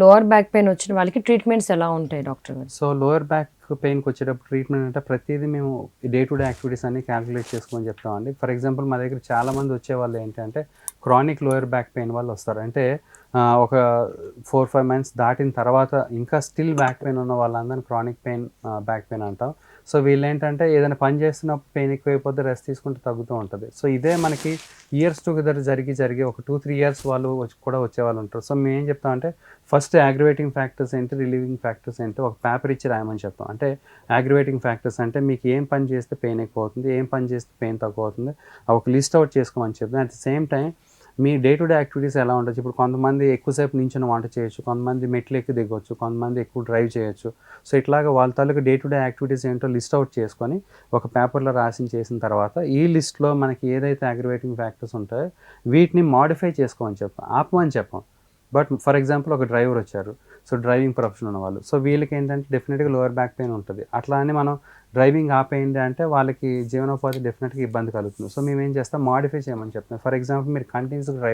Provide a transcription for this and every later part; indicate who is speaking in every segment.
Speaker 1: Lower back pain వచ్చిన వాళ్ళకి treatments ఎలా ఉంటాయి డాక్టర్ గారు?
Speaker 2: సో లోయర్ బ్యాక్ పెయిన్కి వచ్చేటప్పుడు ట్రీట్మెంట్ అంటే ప్రతిదీ మేము డే టు డే యాక్టివిటీస్ అన్ని క్యాలిక్యులేట్ చేసుకొని చెప్తామండి. ఫర్ ఎగ్జాంపుల్ మా దగ్గర చాలామంది వచ్చేవాళ్ళు ఏంటంటే క్రానిక్ లోయర్ బ్యాక్ పెయిన్ వాళ్ళు వస్తారు. అంటే ఒక 4-5 మంత్స్ దాటిన తర్వాత ఇంకా స్టిల్ బ్యాక్ పెయిన్ ఉన్న వాళ్ళందరినీ క్రానిక్ పెయిన్ బ్యాక్ పెయిన్ అంటాం. సో వీళ్ళేంటంటే ఏదైనా పని చేస్తున్నప్పుడు పెయిన్ ఎక్కువైపోతే రెస్ట్ తీసుకుంటే తగ్గుతూ ఉంటుంది. సో ఇదే మనకి ఇయర్స్ టుగెదర్ జరిగి ఒక 2-3 ఇయర్స్ వాళ్ళు కూడా వచ్చేవాళ్ళు ఉంటారు. సో మేము ఏం చెప్తామంటే ఫస్ట్ అగ్రివేటింగ్ ఫ్యాక్టర్స్ ఏంటి, రిలీవింగ్ ఫ్యాక్టర్స్ ఏంటి ఒక పేపర్ ఇచ్చి రాయమని చెప్తాం. అంటే అగ్రివేటింగ్ ఫ్యాక్టర్స్ అంటే మీకు ఏం పని చేస్తే పెయిన్ ఎక్కువ అవుతుంది, ఏం పని చేస్తే పెయిన్ తక్కువ అవుతుంది, ఒక లిస్ట్ అవుట్ చేసుకోమని చెప్తాం. At the same time me day to day activities ఎలా ఉండొచ్చు. ఇప్పుడు కొంతమంది ఎక్కువసేపు నించొని వంట చేయొచ్చు, కొంతమంది మెట్లు ఎక్కి దిగొచ్చు, కొంతమంది ఎక్కువ డ్రైవ్ చేయొచ్చు. సో ఇట్లాగా వాళ్ళ తాలూకు డే టు డే యాక్టివిటీస్ ఏంటో లిస్ట్ అవుట్ చేసుకొని ఒక పేపర్లో చేసిన తర్వాత ఈ లిస్ట్లో మనకి ఏదైతే అగ్రివేటింగ్ ఫ్యాక్టర్స్ ఉంటాయో వీటిని మాడిఫై చేసుకోమని చెప్తాం, ఆపమని చెప్పాం. బట్ ఫర్ ఎగ్జాంపుల్ ఒక డ్రైవర్ వచ్చారు, సో డ్రైవింగ్ ప్రొఫెషన్ ఉన్నవాళ్ళు, సో వీళ్ళకి ఏంటంటే డెఫినెట్గా లోవర్ బ్యాక్ పెయిన్ ఉంటుంది. అట్లా అని మనం డ్రైవింగ్ ఆపేయండి అంటే వాళ్ళకి జీవనోపాధి డెఫినెట్గా ఇబ్బంది కలుగుతుంది. సో మేము ఏం చేస్తాం, మాడిఫై చేయమని చెప్తాం. ఫర్ ఎగ్జాంపుల్ మీరు కంటిన్యూస్గా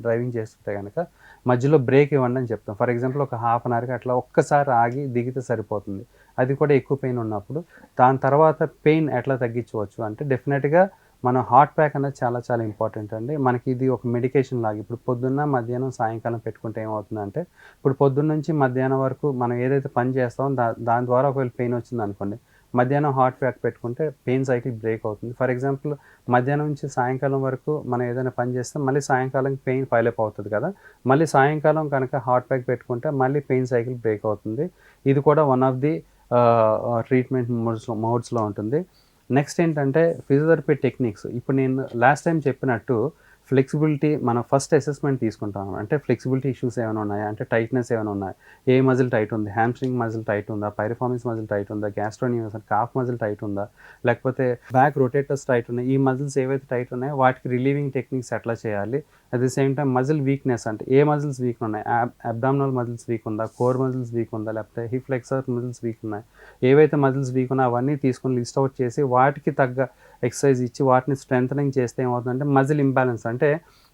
Speaker 2: డ్రైవింగ్ చేస్తుంటే కనుక మధ్యలో బ్రేక్ ఇవ్వండి అని చెప్తాం. ఫర్ ఎగ్జాంపుల్ ఒక హాఫ్ అన్ అవర్కి అట్లా ఒక్కసారి ఆగి దిగితే సరిపోతుంది. అది కూడా ఎక్కువ పెయిన్ ఉన్నప్పుడు దాని తర్వాత పెయిన్ ఎట్లా తగ్గించవచ్చు అంటే డెఫినెట్గా మనం హాట్ ప్యాక్ అనేది చాలా చాలా ఇంపార్టెంట్ అండి. మనకి ఇది ఒక మెడికేషన్ లాగా. ఇప్పుడు పొద్దున్న, మధ్యాహ్నం, సాయంకాలం పెట్టుకుంటే ఏమవుతుందంటే ఇప్పుడు పొద్దున్న నుంచి మధ్యాహ్నం వరకు మనం ఏదైతే పని చేస్తామో దాని ద్వారా ఒకవేళ పెయిన్ వచ్చింది అనుకోండి, మధ్యాహ్నం హాట్ ప్యాక్ పెట్టుకుంటే పెయిన్ సైకిల్ బ్రేక్ అవుతుంది. ఫర్ ఎగ్జాంపుల్ మధ్యాహ్నం నుంచి సాయంకాలం వరకు మనం ఏదైనా పని చేస్తే మళ్ళీ సాయంకాలం పెయిన్ పైలప్ అవుతుంది కదా, మళ్ళీ సాయంకాలం కనుక హాట్ ప్యాక్ పెట్టుకుంటే మళ్ళీ పెయిన్ సైకిల్ బ్రేక్ అవుతుంది. ఇది కూడా వన్ ఆఫ్ ది ట్రీట్మెంట్ మోడ్స్లో ఉంటుంది. నెక్స్ట్ ఏంటంటే ఫిజియోథెరపీ టెక్నిక్స్. ఇప్పుడు నేను లాస్ట్ టైం చెప్పినట్టు ఫ్లెక్సిబిలిటీ మనం ఫస్ట్ అసెస్మెంట్ తీసుకుంటాం. అంటే ఫ్లెక్సిబిలిటీ ఇష్యూస్ ఏమైనా ఉన్నాయా, అంటే టైట్నెస్ ఏమైనా ఉన్నాయా, ఏ మజిల్ టైట్ ఉంది, హ్యామ్స్ట్రింగ్ మజిల్ టైట్ ఉందా, పైరిఫార్మిన్స్ మజిల్ టైట్ ఉందా, గ్యాస్ట్రోనిమస్ కాఫ్ మజిల్ టైట్ ఉందా, లేకపోతే బ్యాక్ రొటేటర్స్ టైట్ ఉన్నాయి. ఈ మజిల్స్ ఏవైతే టైట్ ఉన్నాయో వాటికి రిలీవింగ్ టెక్నిక్స్ ఎట్లా చేయాలి. At the same time muscle weakness అంటే ఏ మజిల్స్ వీక్ ఉన్నాయి, అబ్డామినల్ మజిల్స్ వీక్ ఉందా, కోర్ మజిల్స్ వీక్ ఉందా, లేకపోతే హిప్ ఫ్లెక్సర్ మజిల్స్ వీక్ ఉన్నాయి. ఏవైతే మజిల్స్ వీక్ ఉన్నాయో అవన్నీ తీసుకొని లిస్ట్ అవుట్ చేసి వాటికి తగ్గ ఎక్సర్సైజ్ ఇచ్చి వాటిని స్ట్రెంథనింగ్ చేస్తే ఏమవుతుందంటే మజిల్ ఇంబ్యాలెన్స్ అంటే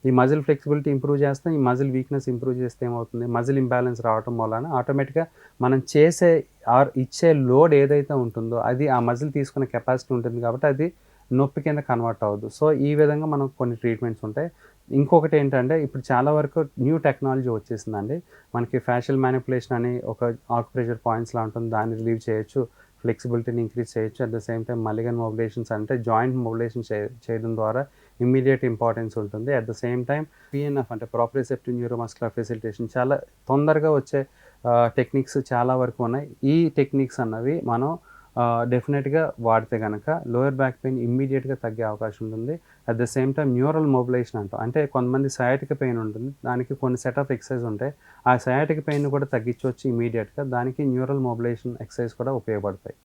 Speaker 2: ఈ మజిల్ ఫ్లెక్సిబిలిటీ ఇంప్రూవ్ చేస్తాం, ఈ మజిల్ వీక్నెస్ ఇంప్రూవ్ చేస్తే ఏమవుతుంది, మజిల్ ఇంబ్యాలెన్స్ రావడం వలన ఆటోమేటిక్గా మనం చేసే ఇచ్చే లోడ్ ఏదైతే ఉంటుందో అది ఆ మజిల్ తీసుకునే కెపాసిటీ ఉంటుంది కాబట్టి అది నొప్పి కింద కన్వర్ట్ అవ్వదు. సో ఈ విధంగా మనం కొన్ని ట్రీట్మెంట్స్ ఉంటాయి. ఇంకొకటి ఏంటంటే ఇప్పుడు చాలా వరకు న్యూ టెక్నాలజీ వచ్చేసిందండి. మనకి ఫ్యాషియల్ మ్యానిపులేషన్ అని ఒక ఆక్యుప్రెషర్ పాయింట్స్లా ఉంటుంది, దాన్ని రిలీవ్ చేయొచ్చు, ఫ్లెక్సిబిలిటీని ఇంక్రీజ్ చేయొచ్చు. అట్ ద సేమ్ టైం మల్లిగన్ మొబిలేషన్స్ అంటే జాయింట్ మొబిలేషన్ చేయడం ద్వారా ఇమ్మీడియట్ ఇంపార్టెన్స్ ఉంటుంది. At the same time PNF అంటే ప్రాప్రిసెప్టివ్ న్యూరోమస్కులర్ ఫెసిలిటేషన్ చాలా తొందరగా వచ్చే టెక్నిక్స్ చాలా వరకు ఉన్నాయి. ఈ టెక్నిక్స్ అన్నవి మనం డెఫినెట్గా వాడితే కనుక లోయర్ బ్యాక్ పెయిన్ ఇమ్మీడియట్గా తగ్గే అవకాశం ఉంటుంది. At the same time neural mobilisation అంటాం. అంటే కొంతమంది సయాటిక్ పెయిన్ ఉంటుంది, దానికి కొన్ని సెట్ ఆఫ్ ఎక్సర్సైజ్ ఉంటాయి. ఆ సయాటిక్ పెయిన్ కూడా తగ్గించవచ్చు ఇమ్మీడియట్గా. దానికి న్యూరల్ మొబిలైజేషన్ ఎక్సర్సైజ్ కూడా ఉపయోగపడతాయి.